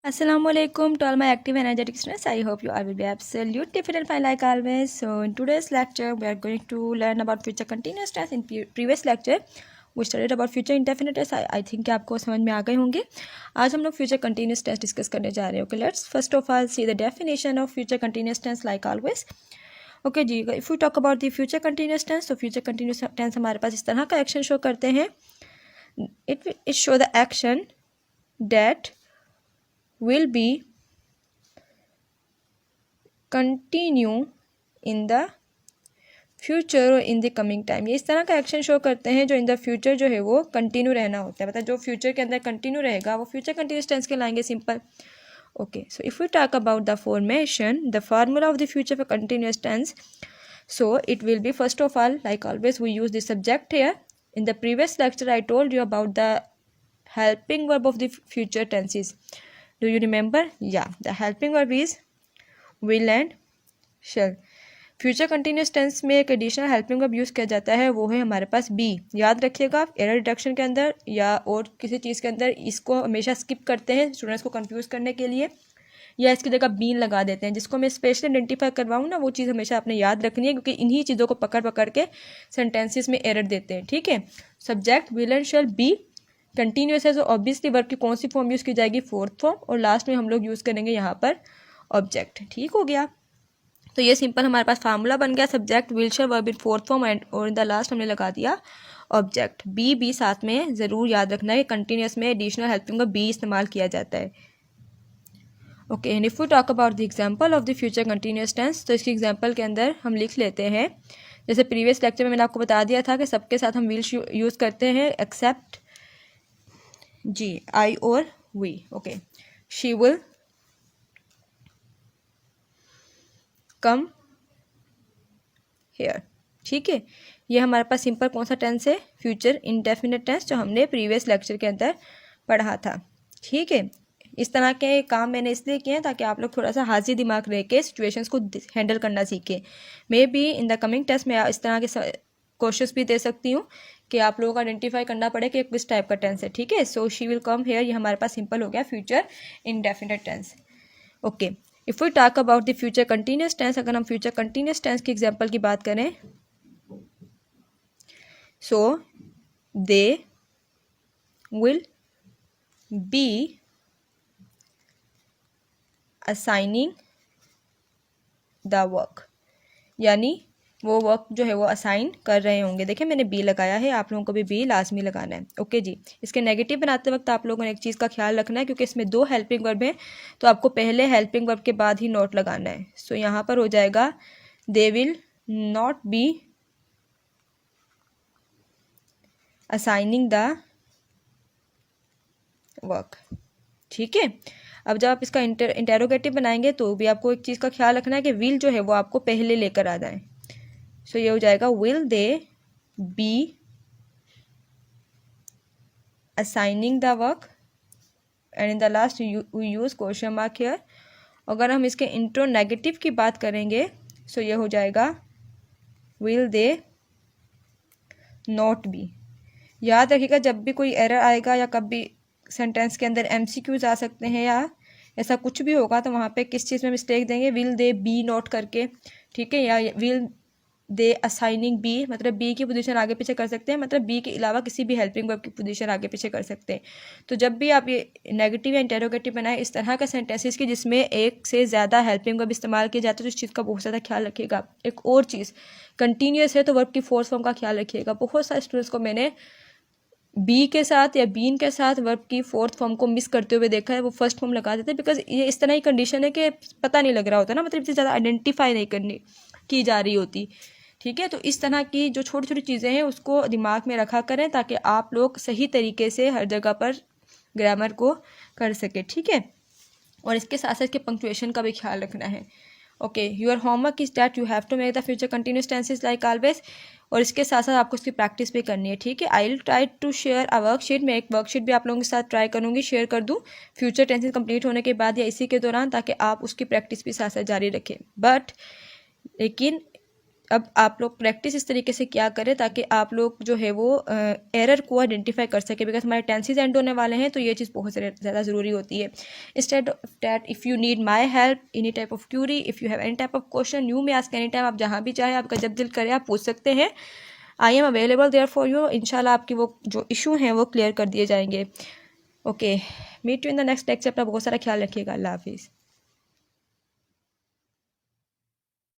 Assalamualaikum to all my active and energetic students. I hope you all will be absolutely fit and fine like always. So in today's lecture, we are going to learn about future continuous tense. In previous lecture, we studied about future indefinite tense. I think कि आपको समझ में आ गए होंगे. आज हम लोग future continuous tense discuss करने जा रहे हैं. Okay, let's first of all see the definition of future continuous tense like always. Okay ji, if we talk about the future continuous tense, तो future continuous tense हमारे पास इस तरह का action show करते हैं. It show the action that will be continue in the future और इन the coming time. ये इस तरह का एक्शन शो करते हैं जो इन द फ्यूचर जो है वो कंटिन्यू रहना होता है. मतलब जो फ्यूचर के अंदर कंटिन्यू रहेगा वो फ्यूचर कंटिन्यूस टेंस के लाएंगे. Simple. Okay, so if we talk about the formation, the formula of the future for continuous tense, so it will be first of all, like always, we use the subject here. In the previous lecture I told you about the helping verb of the future tenses. Do you remember? Yeah, the helping verb is will and shall. Future continuous tense में एक additional helping verb use किया जाता है, वो है हमारे पास B. याद रखिएगा, एरर डिटेक्शन के अंदर या और किसी चीज़ के अंदर इसको हमेशा स्किप करते हैं स्टूडेंट्स को कंफ्यूज करने के लिए, या इसकी जगह बीन लगा देते हैं. जिसको मैं स्पेशली आइडेंटिफाई करवाऊँ ना, वो चीज़ हमेशा आपने याद रखनी है, क्योंकि इन्हीं चीज़ों को पकड़ पकड़ के सेंटेंसेस में एरर देते हैं. ठीक है. Subject will and shall be continuous है, तो ऑब्वियसली वर्ब की कौन सी फॉर्म यूज़ की जाएगी? Fourth form. और लास्ट में हम लोग यूज़ करेंगे यहाँ पर ऑब्जेक्ट. ठीक हो गया. तो ये सिंपल हमारे पास फार्मूला बन गया. Subject will shell verb in fourth form and और इन द लास्ट हमने लगा दिया ऑब्जेक्ट. बी साथ में ज़रूर याद रखना है कि कंटिन्यूस में एडिशनल हेल्पिंग वर्ब बी इस्तेमाल किया जाता है. Okay, and if we talk about the example of the future continuous tense, तो इसके एग्जांपल के अंदर हम लिख लेते हैं. जैसे प्रीवियस लेक्चर में मैंने आपको बता दिया था कि सबके साथ हम विल यूज़ करते हैं एक्सेप्ट जी, आई और we. Okay, she will come here. ठीक है. ये हमारे पास सिंपल कौन सा टेंस है? फ्यूचर इंडेफिनिट टेंस, जो हमने प्रीवियस लेक्चर के अंदर पढ़ा था. ठीक है. इस तरह के काम मैंने इसलिए किए हैं ताकि आप लोग थोड़ा सा हाजिर दिमाग रह के सिचुएशंस को हैंडल करना सीखें. Maybe in the coming test में इस तरह के क्वेश्चंस भी दे सकती हूँ कि आप लोगों को आइडेंटिफाई करना पड़े कि किस टाइप का टेंस है. ठीक है. So she will come here, ये हमारे पास सिंपल हो गया future indefinite tense. Okay, if we talk about the future continuous tense, अगर हम फ्यूचर कंटिन्यूस टेंस की एग्जांपल की बात करें, so they will be assigning the work, यानी वो वर्क जो है वो असाइन कर रहे होंगे. देखिए मैंने बी लगाया है, आप लोगों को भी बी लाजमी लगाना है. ओके जी. इसके नेगेटिव बनाते वक्त आप लोगों ने एक चीज़ का ख्याल रखना है, क्योंकि इसमें दो हेल्पिंग वर्ब हैं, तो आपको पहले हेल्पिंग वर्ब के बाद ही नोट लगाना है. सो यहाँ पर हो जाएगा they will not be assigning the work. ठीक है. अब जब आप इसका इंटेरोगेटिव बनाएंगे तो भी आपको एक चीज़ का ख्याल रखना है कि विल जो है वो आपको पहले लेकर आ जाए. सो ये हो जाएगा will they be assigning the work, and in the last we use question mark here. अगर हम इसके इंट्रोनेगेटिव की बात करेंगे, सो ये हो जाएगा विल दे नॉट बी. याद रखिएगा, जब भी कोई एरर आएगा या कभी सेंटेंस के अंदर एमसीक्यूज आ सकते हैं या ऐसा कुछ भी होगा, तो वहाँ पे किस चीज़ में मिस्टेक देंगे? विल दे बी नोट करके. ठीक है. या विल दे असाइनिंग बी, मतलब बी की पोजीशन आगे पीछे कर सकते हैं, मतलब बी के अलावा किसी भी हेल्पिंग वर्ब की पोजीशन आगे पीछे कर सकते हैं. तो जब भी आप ये नेगेटिव या इंटेरोगेटिव बनाए इस तरह का सेंटेंसेस की जिसमें एक से ज़्यादा हेल्पिंग वर्ब इस्तेमाल किए जाते हैं, तो इस चीज़ का बहुत ज़्यादा ख्याल रखिएगा. एक और चीज़, कंटिन्यूस है तो वर्ब की फोर्थ फॉर्म का ख्याल रखिएगा. बहुत सारे स्टूडेंट्स को मैंने बी के साथ या बीन के साथ वर्ब की फोर्थ फॉर्म को मिस करते हुए देखा है. वो फर्स्ट फॉर्म लगा देते हैं, बिकॉज ये इस तरह की कंडीशन है कि पता नहीं लग रहा होता ना, मतलब इतनी ज़्यादा आइडेंटिफाई नहीं करनी की जा रही होती. ठीक है. तो इस तरह की जो छोटी छोटी चीज़ें हैं उसको दिमाग में रखा करें, ताकि आप लोग सही तरीके से हर जगह पर ग्रामर को कर सके. ठीक है. और इसके साथ साथ इसके पंक्चुएशन का भी ख्याल रखना है. Okay, your homework is that you have to make the future continuous tenses like always, और इसके साथ साथ आपको इसकी प्रैक्टिस भी करनी है. ठीक है. I will try to share a worksheet, मैं एक वर्कशीट भी आप लोगों के साथ ट्राई करूँगी, शेयर कर दूँ फ्यूचर टेंसेस कंप्लीट होने के बाद या इसी के दौरान, ताकि आप उसकी प्रैक्टिस भी साथ साथ जारी रखें. बट लेकिन अब आप लोग प्रैक्टिस इस तरीके से क्या करें ताकि आप लोग जो है वो एरर को आइडेंटिफाई कर सके, बिकॉज हमारे टेंसेज एंड होने वाले हैं, तो ये चीज़ बहुत ज़्यादा ज़रूरी होती है। Instead of that, if you need my help any type of query, if you have any type of question, you may ask any time, आप जहाँ भी चाहे, आपका जब दिल करे आप पूछ सकते हैं। I am available there for you. इंशाल्लाह आपकी वो जो इशू हैं वो क्लियर कर दिए जाएंगे। Okay, meet you in the next lecture. अपना बहुत सारा ख्याल रखिएगा। अल्लाह हाफिज़।